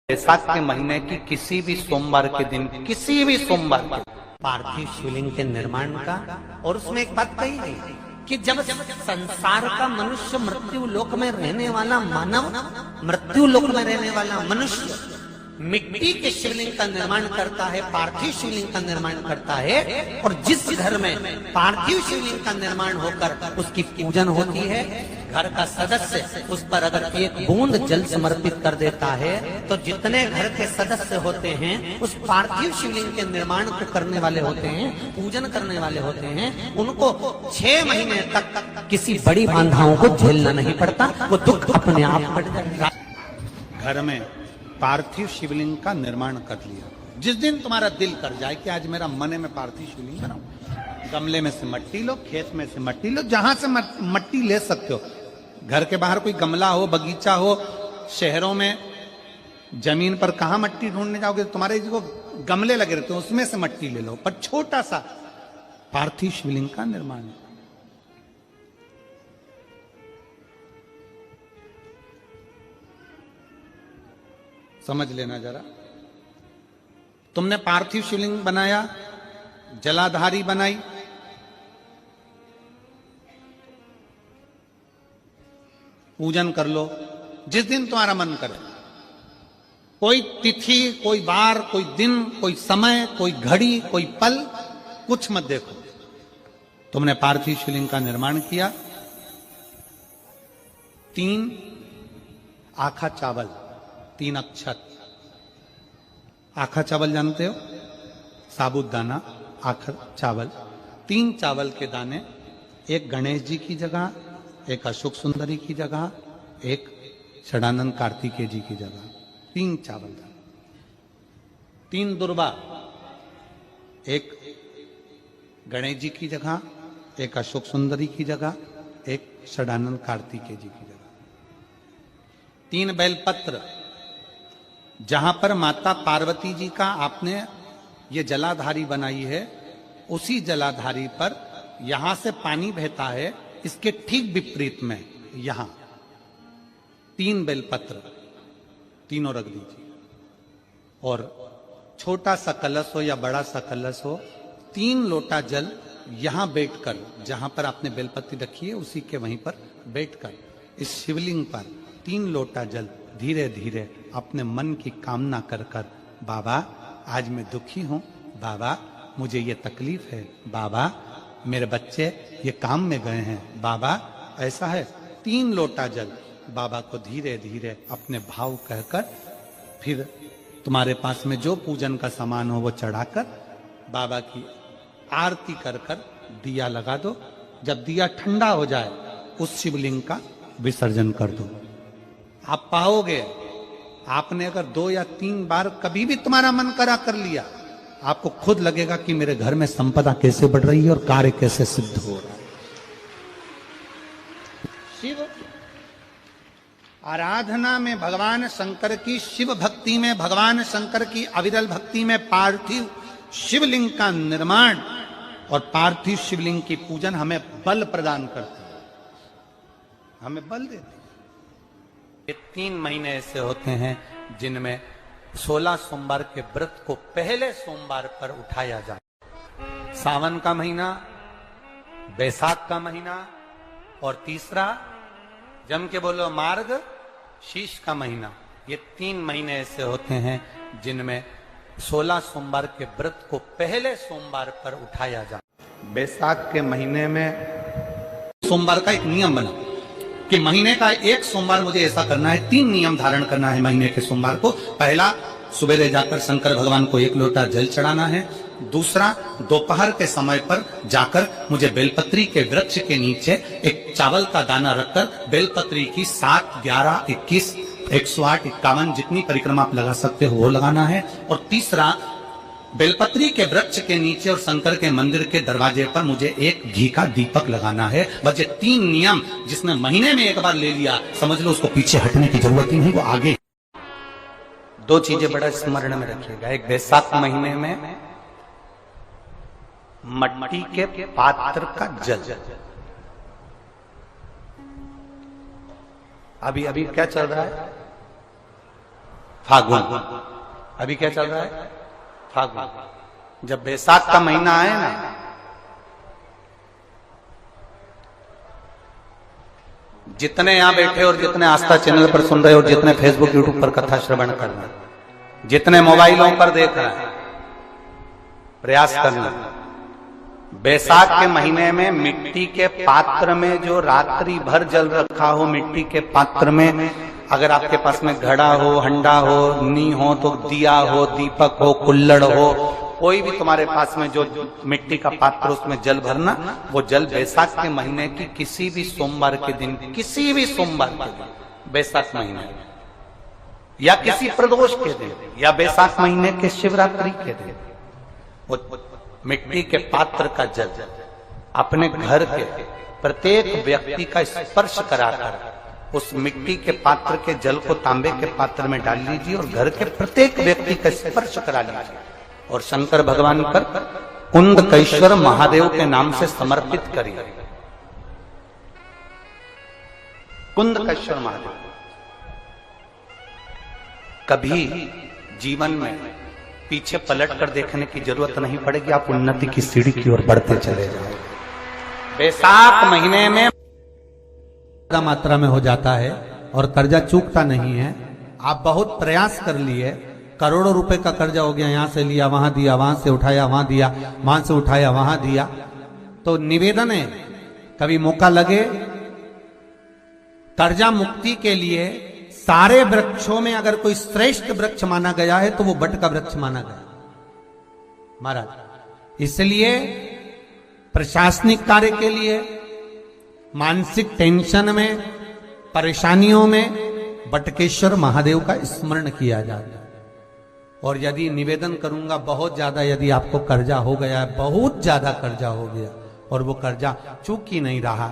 बैसाख के महीने की किसी भी सोमवार के दिन, किसी भी सोमवार के पार्थिव शिवलिंग के निर्माण का। और उसमें एक बात कही गई कि जब संसार का मनुष्य, मृत्यु लोक में रहने वाला मानव, मृत्यु लोक में रहने वाला मनुष्य मिट्टी के शिवलिंग का निर्माण करता है, पार्थिव शिवलिंग का निर्माण करता है, और जिस घर में पार्थिव शिवलिंग का निर्माण होकर उसकी पूजन होती है, घर का सदस्य उस पर अगर एक बूंद जल समर्पित कर देता है तो जितने घर के सदस्य होते हैं उस पार्थिव शिवलिंग के निर्माण को करने वाले होते हैं, पूजन करने वाले होते हैं, उनको 6 महीने तक किसी बड़ी बाधाओं को झेलना नहीं पड़ता, वो दुख अपने आप कट जाएगा। घर में पार्थिव शिवलिंग का निर्माण कर लिया। जिस दिन तुम्हारा दिल कर जाए कि आज मेरा मन है मैं पार्थिव शिवलिंग बनाऊं, गमले में से मट्टी लो, खेत में से मट्टी लो, जहां से मट्टी ले सकते हो। घर के बाहर कोई गमला हो, बगीचा हो, शहरों में जमीन पर कहां मट्टी ढूंढने जाओगे, तुम्हारे जो गमले लगे रहते हैं उसमें से मट्टी ले लो, पर छोटा सा पार्थिव शिवलिंग का निर्माण। समझ लेना जरा, तुमने पार्थिव शिवलिंग बनाया, जलाधारी बनाई, पूजन कर लो जिस दिन तुम्हारा मन करे। कोई तिथि, कोई वार, कोई दिन, कोई समय, कोई घड़ी, कोई पल, कुछ मत देखो। तुमने पार्थिव शिवलिंग का निर्माण किया। 3 आखा चावल, 3 अक्षत। आखा चावल जानते हो, साबुदाना, आखा चावल। 3 चावल के दाने, एक गणेश जी की जगह, एक अशोक सुंदरी की जगह, एक षडानंद कार्तिकेय जी की जगह। 3 चावल दाने। 3 दुर्वा, एक गणेश जी की जगह, एक अशोक सुंदरी की जगह, एक षडानंद कार्तिकेय जी की जगह। 3 बेलपत्र, जहां पर माता पार्वती जी का आपने ये जलाधारी बनाई है, उसी जलाधारी पर यहां से पानी बहता है, इसके ठीक विपरीत में यहां 3 बेलपत्र, तीनों रख दीजिए। और छोटा सा कलश हो या बड़ा सा कलश हो, 3 लोटा जल यहां बैठकर, जहां पर आपने बेलपत्ती रखी है उसी के वहीं पर बैठकर इस शिवलिंग पर 3 लोटा जल धीरे धीरे अपने मन की कामना कर कर, बाबा आज मैं दुखी हूं, बाबा मुझे ये तकलीफ है, बाबा मेरे बच्चे ये काम में गए हैं, बाबा ऐसा है। 3 लोटा जल बाबा को धीरे धीरे अपने भाव कहकर, फिर तुम्हारे पास में जो पूजन का सामान हो वो चढ़ाकर बाबा की आरती कर कर दिया लगा दो। जब दिया ठंडा हो जाए उस शिवलिंग का विसर्जन कर दो। आप पाओगे, आपने अगर 2 या 3 बार कभी भी तुम्हारा मन करा कर लिया, आपको खुद लगेगा कि मेरे घर में संपदा कैसे बढ़ रही है और कार्य कैसे सिद्ध हो रहा है। शिव आराधना में भगवान शंकर की, शिव भक्ति में भगवान शंकर की अविरल भक्ति में पार्थिव शिवलिंग का निर्माण और पार्थिव शिवलिंग की पूजन हमें बल प्रदान करती है, हमें बल देती है। ये 3 महीने ऐसे होते हैं जिनमें 16 सोमवार के व्रत को पहले सोमवार पर उठाया जाए। सावन का महीना, बैसाख का महीना, और तीसरा जम के बोलो मार्ग शीश का महीना। ये 3 महीने ऐसे होते हैं जिनमें 16 सोमवार के व्रत को पहले सोमवार पर उठाया जाए। बैसाख के महीने में सोमवार का एक नियम बना कि महीने का एक सोमवार मुझे ऐसा करना है, 3 नियम धारण करना है महीने के सोमवार को। पहला, सुबह जाकर शंकर भगवान को 1 लोटा जल चढ़ाना है। दूसरा, दोपहर के समय पर जाकर मुझे बेलपत्री के वृक्ष के नीचे एक चावल का दाना रखकर बेलपत्री की 7, 11, 21, 108, 51 जितनी परिक्रमा आप लगा सकते हो वो लगाना है। और तीसरा, बेलपत्री के वृक्ष के नीचे और शंकर के मंदिर के दरवाजे पर मुझे एक घी का दीपक लगाना है। बस ये 3 नियम जिसने महीने में एक बार ले लिया, समझ लो उसको पीछे हटने की जरूरत ही नहीं, वो आगे। 2 चीजें बड़ा स्मरण में रखिएगा। एक, बैसाख महीने में मट्टी के पात्र का जल। अभी क्या चल रहा है? फागुन। अभी क्या चल रहा है? फागुन। जब बैसाख का महीना आए ना, जितने यहां बैठे और जितने आस्था चैनल पर सुन रहे हो, जितने फेसबुक यूट्यूब पर कथा श्रवण कर रहे हैं, जितने मोबाइलों पर देख रहे हैं, प्रयास करना, बैसाख के महीने में मिट्टी के पात्र में जो रात्रि भर जल रखा हो, मिट्टी के पात्र में, अगर आपके पास में घड़ा हो, हंडा हो, नी हो, तो दिया हो, दीपक हो, कुल्लड़ हो, कोई भी तुम्हारे पास में जो मिट्टी का पात्र, उसमें जल भरना। वो जल बैसाख के महीने की किसी भी सोमवार के दिन, किसी भी सोमवार के दिन, बैसाख महीने या किसी प्रदोष के दिन, या बैसाख महीने के शिवरात्रि के दिन, वो मिट्टी के पात्र का जल अपने घर के प्रत्येक व्यक्ति का स्पर्श कराकर उस मिट्टी के पात्र के जल को तांबे के पात्र में डाल लीजिए और घर के प्रत्येक व्यक्ति का स्पर्श करा लीजिए और शंकर भगवान पर कुंदकेश्वर महादेव के नाम से समर्पित करिए। कुंदकेश्वर महादेव। कभी जीवन में पीछे पलट कर देखने की जरूरत नहीं पड़ेगी, आप उन्नति की सीढ़ी की ओर बढ़ते चले जाओ। बैसाख महीने में ज्यादा मात्रा में हो जाता है और कर्जा चूकता नहीं है। आप बहुत प्रयास कर लिए, करोड़ों रुपए का कर्जा हो गया, यहां से लिया वहां दिया, वहां से उठाया वहां दिया, वहां से उठाया वहां दिया। तो निवेदन है, कभी मौका लगे कर्जा मुक्ति के लिए सारे वृक्षों में अगर कोई श्रेष्ठ वृक्ष माना गया है तो वो बट का वृक्ष माना गया महाराज। इसलिए प्रशासनिक कार्य के लिए, मानसिक टेंशन में, परेशानियों में बटकेश्वर महादेव का स्मरण किया जाता है। और यदि निवेदन करूंगा, बहुत ज्यादा यदि आपको कर्जा हो गया है, बहुत ज्यादा कर्जा हो गया और वो कर्जा चूक ही नहीं रहा,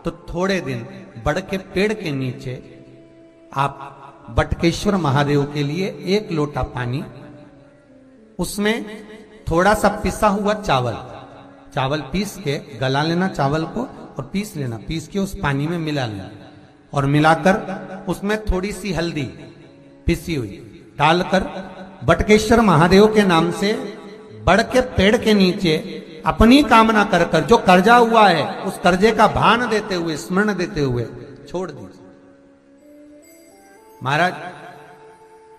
तो थोड़े दिन बड़ के पेड़ के नीचे आप बटकेश्वर महादेव के लिए 1 लोटा पानी, उसमें थोड़ा सा पिसा हुआ चावल पीस के गला लेना चावल को और पीस लेना, पीस के उस पानी में मिला लेना और मिलाकर उसमें थोड़ी सी हल्दी पिसी हुई डालकर बटकेश्वर महादेव के नाम से बड़ के पेड़ के नीचे अपनी कामना कर कर जो कर्जा हुआ है उस कर्जे का भान देते हुए, स्मरण देते हुए छोड़ दीजिए। महाराज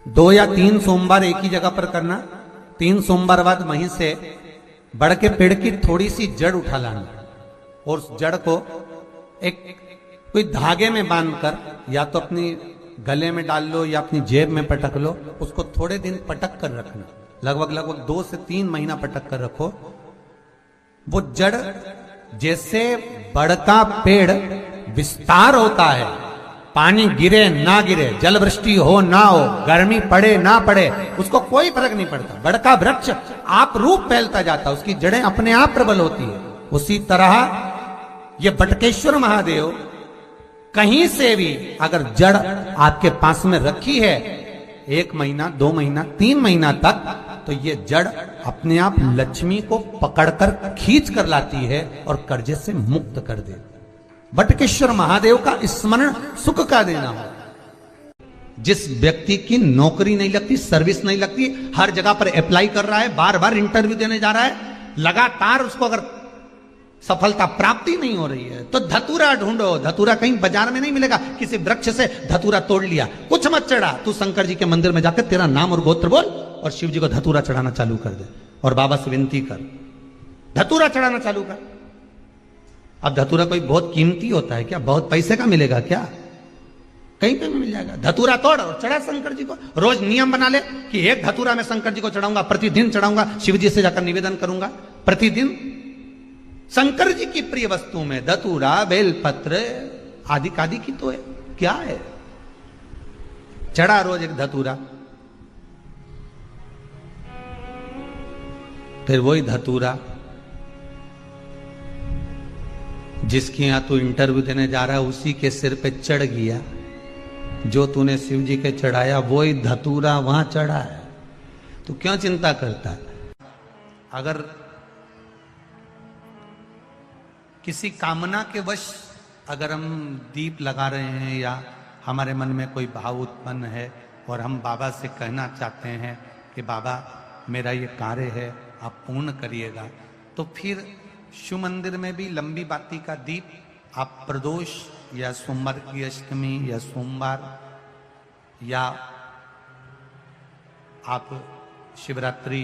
2 या 3 सोमवार एक ही जगह पर करना, 3 सोमवार बाद वहीं से बड़ के पेड़ की थोड़ी सी जड़ उठा लाना और उस जड़ को एक कोई धागे में बांधकर या तो अपनी गले में डाल लो या अपनी जेब में पटक लो, उसको थोड़े दिन पटक कर रखना, लगभग 2 से 3 महीना पटक कर रखो। वो जड़ जैसे बड़ का पेड़ विस्तार होता है, पानी गिरे ना गिरे, जल वृष्टि हो ना हो, गर्मी पड़े ना पड़े, उसको कोई फर्क नहीं पड़ता। बड़ का वृक्ष आप रूप फैलता जाता, उसकी जड़ें अपने आप प्रबल होती है। उसी तरह ये बटकेश्वर महादेव कहीं से भी अगर जड़ आपके पास में रखी है 1 महीना, 2 महीना, 3 महीना तक, तो ये जड़ अपने आप लक्ष्मी को पकड़कर खींच कर लाती है और कर्जे से मुक्त कर दे। बटकेश्वर महादेव का स्मरण सुख का देना हो। जिस व्यक्ति की नौकरी नहीं लगती, सर्विस नहीं लगती, हर जगह पर अप्लाई कर रहा है, बार बार इंटरव्यू देने जा रहा है, लगातार उसको अगर सफलता प्राप्ति नहीं हो रही है तो धतूरा ढूंढो। धतूरा कहीं बाजार में नहीं मिलेगा, किसी वृक्ष से धतूरा तोड़ लिया, कुछ मत चढ़ा, तू शंकर जी के मंदिर में जाकर तेरा नाम और गोत्र बोल और शिव जी को धतूरा चढ़ाना चालू कर दे और बाबा से विनती कर, धतूरा चढ़ाना चालू कर। अब धतूरा कोई बहुत कीमती होता है क्या? बहुत पैसे का मिलेगा क्या? कहीं पे भी मिल जाएगा। धतूरा तोड़ और चढ़ा शंकर जी को। रोज नियम बना ले कि 1 धतूरा मैं शंकर जी को चढ़ाऊंगा, प्रतिदिन चढ़ाऊंगा, शिव जी से जाकर निवेदन करूंगा प्रतिदिन। शंकर जी की प्रिय वस्तु में धतूरा, बेलपत्र आदि आदि की तो है, क्या है? चढ़ा रोज 1 धतूरा, फिर वही धतूरा जिसके यहां तू इंटरव्यू देने जा रहा है उसी के सिर पे चढ़ गया, जो तूने शिव जी के चढ़ाया वही धतूरा वहां चढ़ा है, तू क्यों चिंता करता है? अगर किसी कामना के वश अगर हम दीप लगा रहे हैं या हमारे मन में कोई भाव उत्पन्न है, और हम बाबा से कहना चाहते हैं कि बाबा मेरा ये कार्य है, आप पूर्ण करिएगा, तो फिर शिव मंदिर में भी लंबी बाती का दीप आप प्रदोष या सोमवार की अष्टमी या सोमवार या आप शिवरात्रि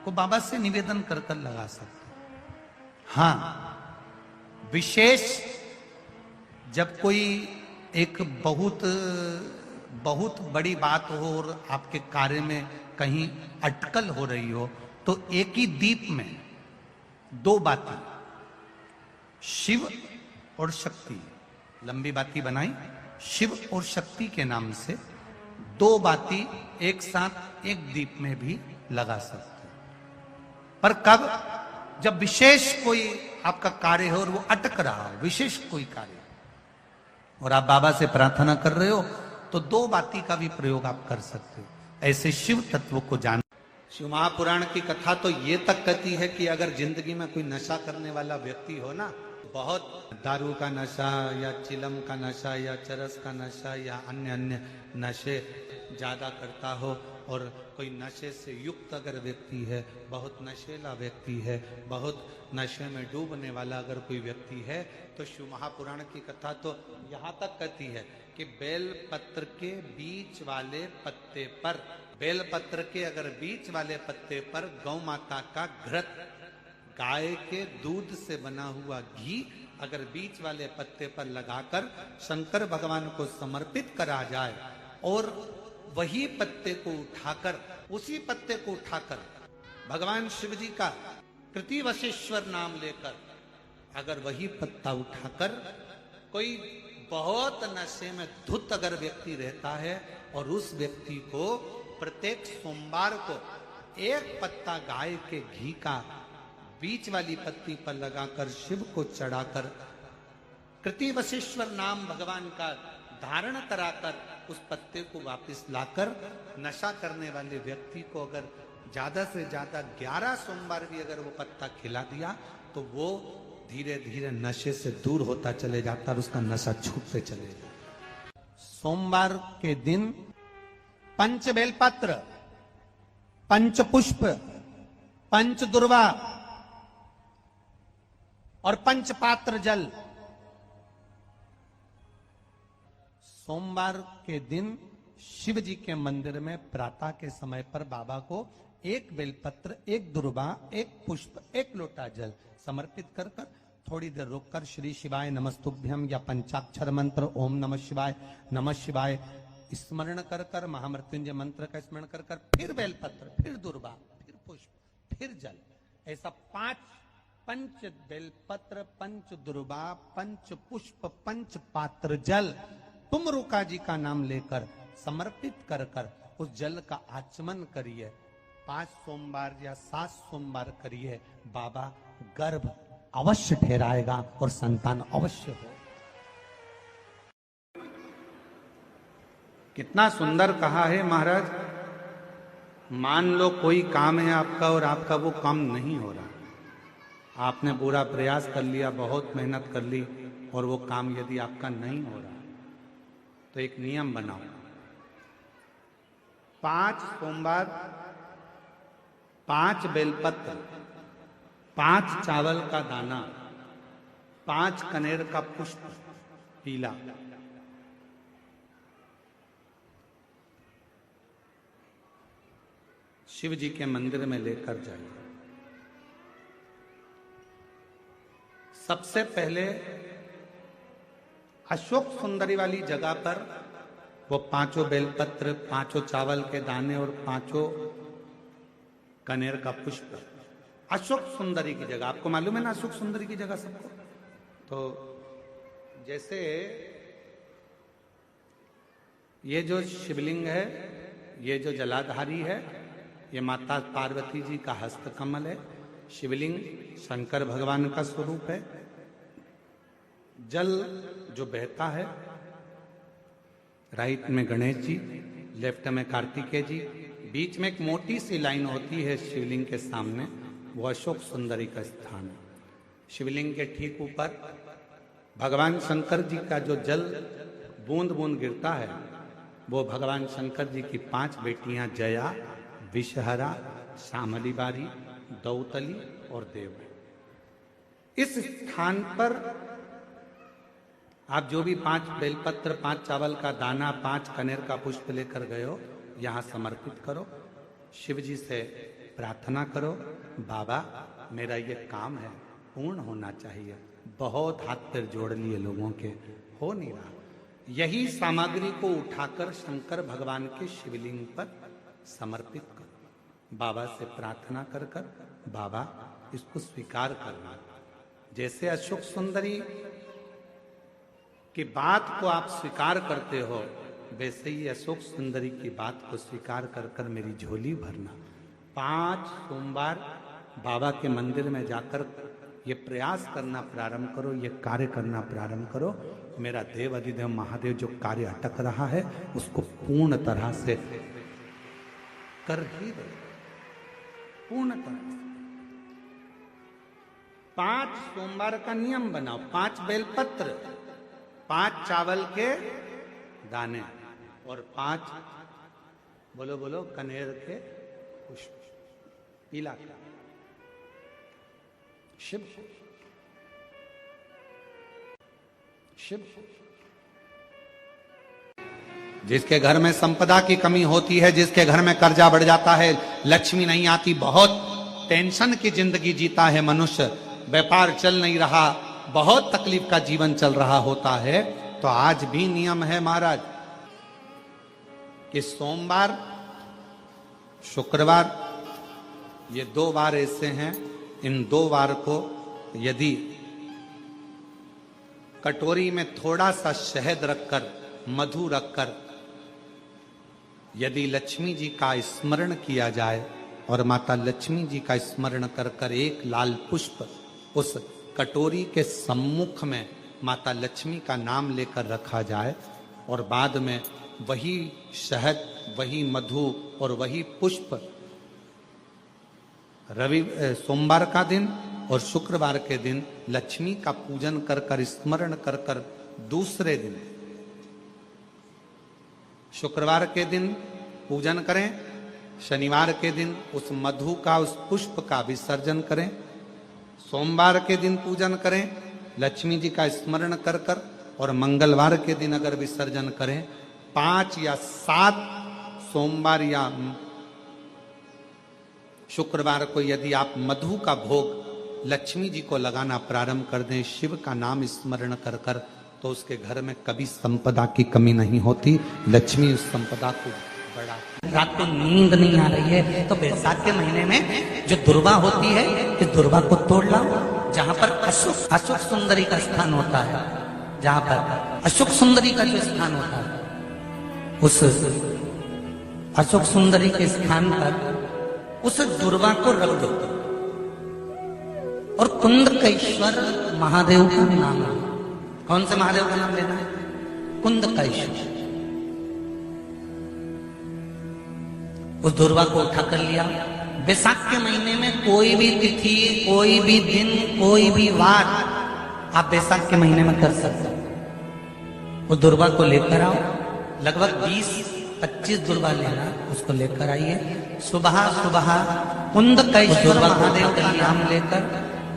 को बाबा से निवेदन कर कर लगा सकते हैं। हाँ, विशेष जब कोई एक बहुत बड़ी बात हो और आपके कार्य में कहीं अटकल हो रही हो, तो एक ही दीप में दो बाती, शिव और शक्ति, लंबी बाती बनाई शिव और शक्ति के नाम से, दो बाती एक साथ एक दीप में भी लगा सकते हैं। पर कब? जब विशेष कोई आपका कार्य हो और वो अटक रहा हो, विशेष कोई कार्य, और आप बाबा से प्रार्थना कर रहे हो, तो दो बाती का भी प्रयोग आप कर सकते हो। ऐसे शिव तत्व को जान। शिव महापुराण की कथा तो ये तक कहती है कि अगर जिंदगी में कोई नशा करने वाला व्यक्ति हो ना, बहुत दारू का नशा या चिलम का नशा या चरस का नशा या अन्य नशे ज्यादा करता हो, और कोई नशे से युक्त अगर व्यक्ति है, बहुत नशेला व्यक्ति है, बहुत नशे में डूबने वाला अगर कोई व्यक्ति है, तो शिव महापुराण की कथा तो यहाँ तक कहती है कि बेल पत्र के बीच वाले पत्ते पर, बेल पत्र के अगर बीच वाले पत्ते पर गौ माता का घृत, गाय के दूध से बना हुआ घी अगर बीच वाले पत्ते पर लगाकर शंकर भगवान को समर्पित करा जाए, और वही पत्ते को उठाकर, उसी पत्ते को उठाकर भगवान शिव जी का कृतिवशेश्वर नाम लेकर, अगर वही पत्ता उठाकर कोई बहुत नशे में धुत अगर व्यक्ति रहता है, और उस व्यक्ति को प्रत्येक सोमवार को एक पत्ता गाय के घी का बीच वाली पत्ती पर लगाकर शिव को चढ़ाकर कृतिवशेश्वर नाम भगवान का धारण कराकर उस पत्ते को वापस लाकर नशा करने वाले व्यक्ति को अगर ज्यादा से ज्यादा 11 सोमवार भी अगर वो पत्ता खिला दिया, तो वो धीरे धीरे नशे से दूर होता चले जाता और उसका नशा छूटते चले जाता। सोमवार के दिन पंच बेलपत्र, पंच पुष्प, पंच दुर्वा और पंच पात्र जल, सोमवार के दिन शिव जी के मंदिर में प्रातः के समय पर बाबा को एक बेलपत्र, एक दुर्वा, एक पुष्प, एक लोटा जल समर्पित कर कर थोड़ी देर रुककर श्री शिवाय नमस्तुभ्यम या पंचाक्षर मंत्र ओम नमः शिवाय स्मरण कर कर, महामृत्युंजय मंत्र का स्मरण कर कर, फिर बेलपत्र, फिर दुर्वा, फिर पुष्प, फिर जल, ऐसा 5 पंच बेलपत्र, पंच दुर्वा, पंच पुष्प, पंच पात्र जल तुम रुका जी का नाम लेकर समर्पित कर कर उस जल का आचमन करिए। 5 सोमवार या 7 सोमवार करिए, बाबा गर्भ अवश्य ठहराएगा और संतान अवश्य हो। कितना सुंदर कहा है महाराज। मान लो कोई काम है आपका और आपका वो काम नहीं हो रहा, आपने पूरा प्रयास कर लिया, बहुत मेहनत कर ली, और वो काम यदि आपका नहीं हो रहा, तो एक नियम बनाओ, 5 सोमवार, 5 बेलपत्र, 5 चावल का दाना, 5 कनेर का पुष्प पीला, शिव जी के मंदिर में लेकर जाइए। सबसे पहले अशोक सुंदरी वाली जगह पर वो 5 बेलपत्र, 5 चावल के दाने और 5 कनेर का पुष्प, अशोक सुंदरी की जगह, आपको मालूम है ना अशोक सुंदरी की जगह सबको। तो जैसे ये जो शिवलिंग है, ये जो जलाधारी है, ये माता पार्वती जी का हस्त कमल है। शिवलिंग शंकर भगवान का स्वरूप है। जल जो बहता है, राइट में गणेश जी, लेफ्ट में कार्तिकेय जी, बीच में एक मोटी सी लाइन होती है शिवलिंग के सामने, वो अशोक सुंदरी का स्थान है। शिवलिंग के ठीक ऊपर भगवान शंकर जी का जो जल बूंद बूंद गिरता है, वो भगवान शंकर जी की 5 बेटियां जया, विषहरा, शामली बारी, दौतली और देव। इस स्थान पर आप जो भी 5 बेलपत्र, 5 चावल का दाना, 5 कनेर का पुष्प लेकर गए हो, यहां समर्पित करो। शिव जी से प्रार्थना करो, बाबा मेरा ये काम है पूर्ण होना चाहिए। बहुत हाथ पैर जोड़ लिए लोगों के, हो नहीं रहा। यही सामग्री को उठाकर शंकर भगवान के शिवलिंग पर समर्पित करो। बाबा से प्रार्थना कर कर, बाबा इसको स्वीकार करना। जैसे अशोक सुंदरी की बात को आप स्वीकार करते हो, वैसे ही अशोक सुंदरी की बात को स्वीकार कर कर मेरी झोली भरना। 5 सोमवार बाबा के मंदिर में जाकर ये प्रयास करना प्रारंभ करो, ये कार्य करना प्रारंभ करो। मेरा देव अधिदेव महादेव जो कार्य अटक रहा है उसको पूर्ण तरह से कर ही दे, पूर्ण तरह से। 5 सोमवार का नियम बनाओ, 5 बेलपत्र, 5 चावल के दाने और 5 बोलो बोलो कनेर के पुष्प, पीला का शिव शिव। जिसके घर में संपदा की कमी होती है, जिसके घर में कर्जा बढ़ जाता है, लक्ष्मी नहीं आती, बहुत टेंशन की जिंदगी जीता है मनुष्य, व्यापार चल नहीं रहा, बहुत तकलीफ का जीवन चल रहा होता है, तो आज भी नियम है महाराज कि सोमवार, शुक्रवार, ये 2 वार ऐसे हैं, इन 2 वार को यदि कटोरी में थोड़ा सा शहद रखकर, मधु रखकर, यदि लक्ष्मी जी का स्मरण किया जाए और माता लक्ष्मी जी का स्मरण कर कर एक लाल पुष्प उस कटोरी के सम्मुख में माता लक्ष्मी का नाम लेकर रखा जाए और बाद में वही शहद, वही मधु और वही पुष्प सोमवार का दिन और शुक्रवार के दिन लक्ष्मी का पूजन कर कर, स्मरण कर कर, दूसरे दिन शुक्रवार के दिन पूजन करें, शनिवार के दिन उस मधु का, उस पुष्प का विसर्जन करें, सोमवार के दिन पूजन करें लक्ष्मी जी का स्मरण कर कर, और मंगलवार के दिन अगर विसर्जन करें, 5 या 7 सोमवार या शुक्रवार को यदि आप मधु का भोग लक्ष्मी जी को लगाना प्रारंभ कर दें, शिव का नाम स्मरण कर कर, तो उसके घर में कभी संपदा की कमी नहीं होती। लक्ष्मी उस संपदा को बढ़ा। रात को नींद नहीं आ रही है तो बैसाख के महीने में जो दुर्वा होती है, इस दुर्वा को तोड़ लाओ। जहां पर अशोक सुंदरी का स्थान होता है, जहां पर अशोक सुंदरी का जो स्थान होता है, उस अशोक सुंदरी के स्थान पर उस दुर्वा को रख दो और कुंदकेश्वर महादेव का नाम लो। कौन से महादेव का नाम लेना है? कुंदकेश्वर। उस दुर्वा को उठा कर लिया। बैसाख के महीने में कोई भी तिथि, कोई भी दिन, कोई भी वार आप बैसाख के महीने में कर सकते हो। उस दुर्वा को लेकर आओ, लगभग 20-25 दुर्वा लेना, उसको लेकर आइए। सुबह सुबह कुंदकेश्वर महादेव का नाम लेकर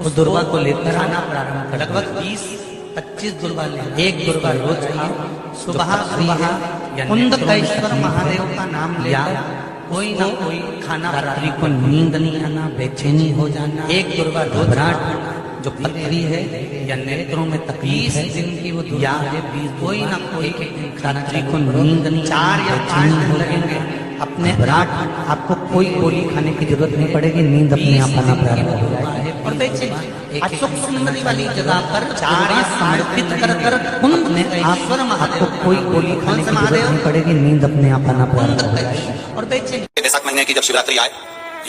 उस दुर्वा को लेकर आना प्रारंभ कर। लगभग 20-25 दुर्वा लेना, एक दुर्वा रोज खाओ। सुबह सुबह कुंदकेश्वर महादेव का नाम लेकर कोई ना कोई खाना, रात्रि को नींद नहीं आना, बेचैनी हो जाना, एक दुर्वा घबराहट जो पथरी है या नेत्रों में तकलीफ है, दिन की वो या कोई ना कोई रात्रि को नींद नहीं, 4 या 5 दिन लगेंगे अपने रात, आपको कोई गोली खाने की जरूरत नहीं पड़ेगी, नींद अपने आप आना प्रारंभ हो जाएगी। और देखिए अशोक सुंदरी वाली जगह पर 4 या समर्पित कर कर कुंदकेश्वर महादेव, कोई गोली खाने की जरूरत नहीं पड़ेगी, नींद अपने आप आना प्रारंभ हो जाएगी। और देखिए बैसाख महीने की जब शिवरात्रि आए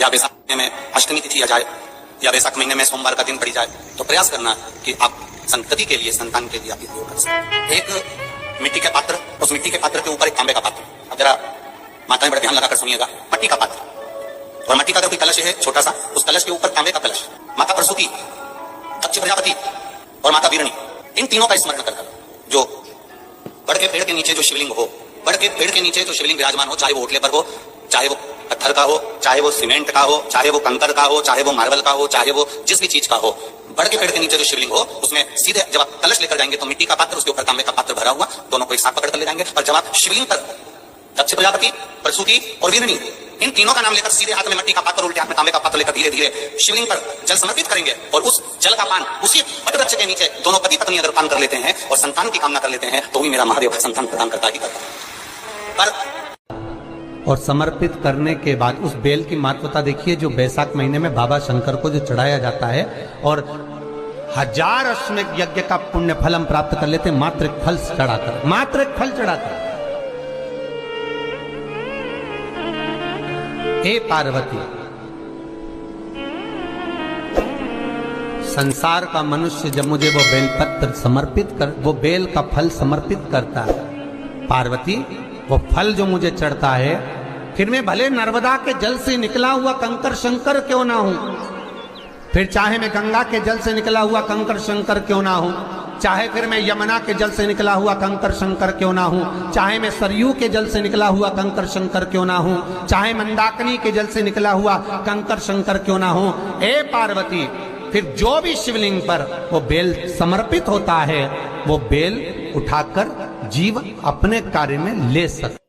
या बैसाख महीने में अष्टमी तिथि आ जाए या बैसाख महीने में सोमवार का दिन पड़ी जाए, तो प्रयास करना कि आप संतति के लिए, संतान के लिए आप उपयोग कर सकें। एक मिट्टी के पात्र, उस मिट्टी के पात्र के ऊपर एक तांबे का पात्र, अब जरा माताएं बड़ा ध्यान लगाकर सुनिएगा, मट्टी का पात्र और मट्टी का अगर कोई कलश है छोटा सा, उस कलश के ऊपर तांबे का कलश, माता प्रसूति, दक्ष प्रजापति और माता वीरणी, इन तीनों का स्मरण कर जो बड़ के पेड़ के नीचे जो शिवलिंग हो बड़ के पेड़ के नीचे जो शिवलिंग विराजमान हो, चाहे वो ओटले पर हो, चाहे वो पत्थर का हो, चाहे वो सीमेंट का हो, चाहे वो कंकर का हो, चाहे वो मार्बल का हो, चाहे वो जिस भी चीज का हो, बड़ के पेड़ के नीचे जो शिवलिंग हो उसमें सीधे जब आप कलश लेकर जाएंगे तो मिट्टी का पात्र, उसके ऊपर तांबे का पात्र भरा हुआ, दोनों को एक साथ पकड़ कर ले जाएंगे। और जब आप शिवलिंग पर दक्ष प्रजापति, प्रसूति और वीरणी, इन तीनों का नाम लेकर सीधे हाथ में मिट्टी का पात्र, उल्टे हाथ में तांबे का पात्र लेकर धीरे धीरे शिवलिंग पर जल समर्पित करेंगे और उस जल का पान उसी वट वृक्ष के नीचे दोनों पति पत्नी अगर पान कर लेते हैं और संतान की कामना कर लेते हैं तो भी मेरा महादेव संतान प्रदान करता ही करता। पर और समर्पित करने के बाद उस बेल की महत्वता देखिए, जो बैसाख महीने में बाबा शंकर को जो चढ़ाया जाता है और 1000 अश्वमेध यज्ञ का पुण्य फल हम प्राप्त कर लेते हैं मात्र एक फल चढ़ाकर, मात्र एक फल चढ़ाकर। हे पार्वती, संसार का मनुष्य जब मुझे वो बेलपत्र समर्पित कर, वो बेल का फल समर्पित करता है, पार्वती वो फल जो मुझे चढ़ता है, फिर मैं भले नर्मदा के जल से निकला हुआ कंकर शंकर क्यों ना हूं, फिर चाहे मैं गंगा के जल से निकला हुआ कंकर शंकर क्यों ना हूं, चाहे फिर मैं यमुना के जल से निकला हुआ कंकर शंकर क्यों ना हूं, चाहे मैं सरयू के जल से निकला हुआ कंकर शंकर क्यों ना हूं, चाहे मंदाकिनी के जल से निकला हुआ कंकर शंकर क्यों ना हूं, हे पार्वती फिर जो भी शिवलिंग पर वो बेल समर्पित होता है वो बेल उठाकर जीव अपने कार्य में ले सकता।